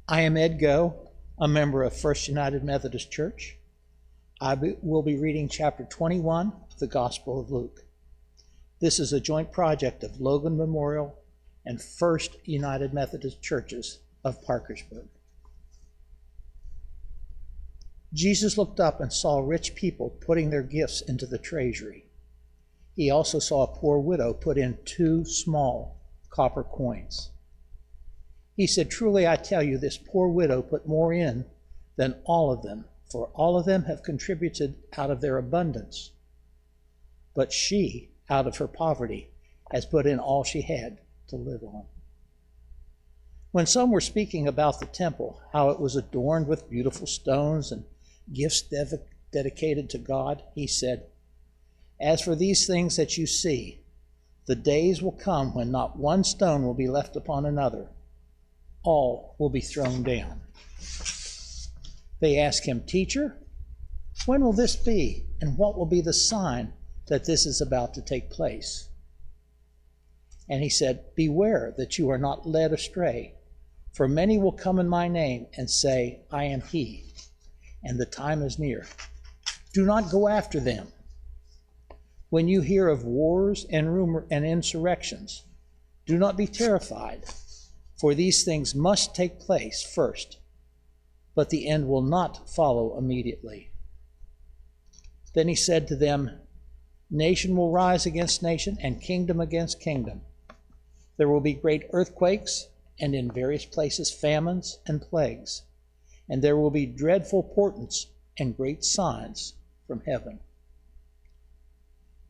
I am Ed Go, a member of First United Methodist Church. Will be reading chapter 21 of the Gospel of Luke. This is a joint project of Logan Memorial and First United Methodist Churches of Parkersburg. Jesus looked up and saw rich people putting their gifts into the treasury. He also saw a poor widow put in 2 small copper coins. He said, "Truly I tell you, this poor widow put more in than all of them, for all of them have contributed out of their abundance. But she, out of her poverty, has put in all she had to live on." When some were speaking about the temple, how it was adorned with beautiful stones and gifts dedicated to God, he said, "As for these things that you see, the days will come when not one stone will be left upon another. All will be thrown down." They asked him, "Teacher, when will this be, and what will be the sign that this is about to take place?" And he said, "Beware that you are not led astray, for many will come in my name and say, 'I am he,' and the time is near. Do not go after them. When you hear of wars and rumor and insurrections, do not be terrified, for these things must take place first, but the end will not follow immediately." Then he said to them, "Nation will rise against nation, and kingdom against kingdom. There will be great earthquakes, and in various places famines and plagues, and there will be dreadful portents and great signs from heaven.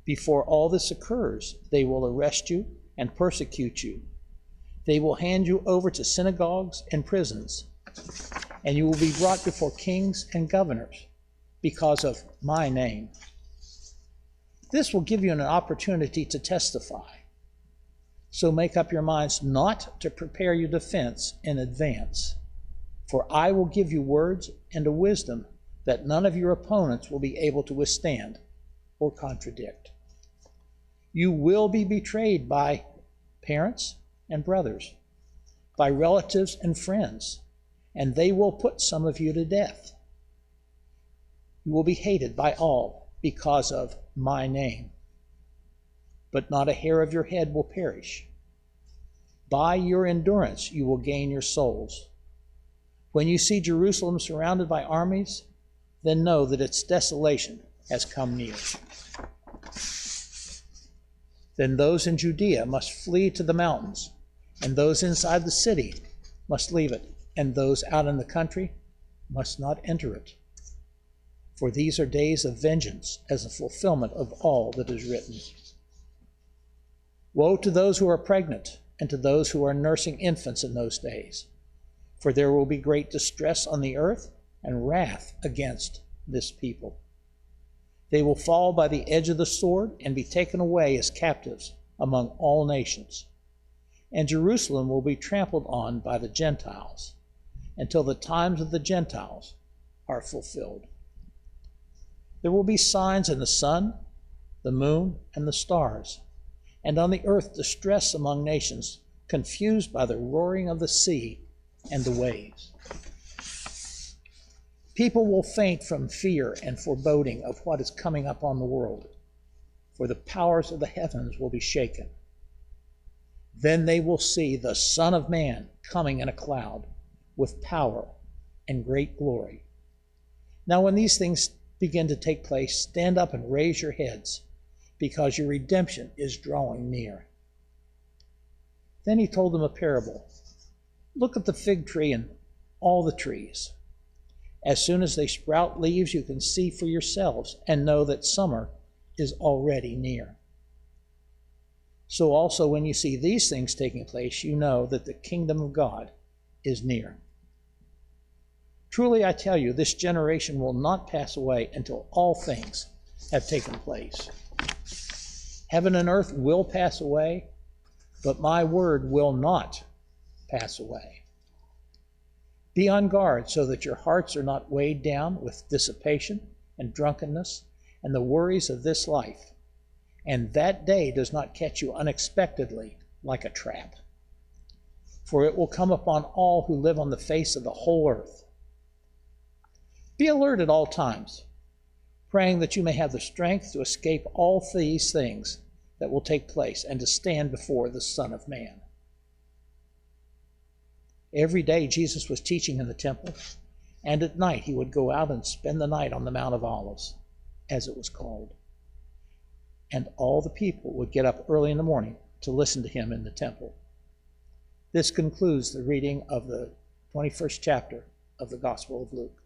Before all this occurs, they will arrest you and persecute you. They will hand you over to synagogues and prisons, and you will be brought before kings and governors because of my name. This will give you an opportunity to testify. So make up your minds not to prepare your defense in advance, for I will give you words and a wisdom that none of your opponents will be able to withstand or contradict. You will be betrayed by parents and brothers, by relatives and friends, and they will put some of you to death. You will be hated by all because of my name, but not a hair of your head will perish. By your endurance you will gain your souls. When you see Jerusalem surrounded by armies, then know that its desolation has come near. Then those in Judea must flee to the mountains, and those inside the city must leave it, and those out in the country must not enter it. For these are days of vengeance, as a fulfillment of all that is written. Woe to those who are pregnant, and to those who are nursing infants in those days, for there will be great distress on the earth and wrath against this people. They will fall by the edge of the sword and be taken away as captives among all nations. And Jerusalem will be trampled on by the Gentiles until the times of the Gentiles are fulfilled. There will be signs in the sun, the moon, and the stars, and on the earth distress among nations, confused by the roaring of the sea and the waves. People will faint from fear and foreboding of what is coming up on the world, for the powers of the heavens will be shaken. Then they will see the Son of Man coming in a cloud with power and great glory. Now when these things begin to take place, stand up and raise your heads, because your redemption is drawing near." Then he told them a parable. "Look at the fig tree and all the trees. As soon as they sprout leaves, you can see for yourselves and know that summer is already near. So also when you see these things taking place, you know that the kingdom of God is near. Truly I tell you, this generation will not pass away until all things have taken place. Heaven and earth will pass away, but my word will not pass away. Be on guard so that your hearts are not weighed down with dissipation and drunkenness and the worries of this life, and that day does not catch you unexpectedly like a trap. for it will come upon all who live on the face of the whole earth. Be alert at all times, praying that you may have the strength to escape all these things that will take place and to stand before the Son of Man. Every day Jesus was teaching in the temple, and at night he would go out and spend the night on the Mount of Olives, as it was called. And all the people would get up early in the morning to listen to him in the temple. This concludes the reading of the 21st chapter of the Gospel of Luke.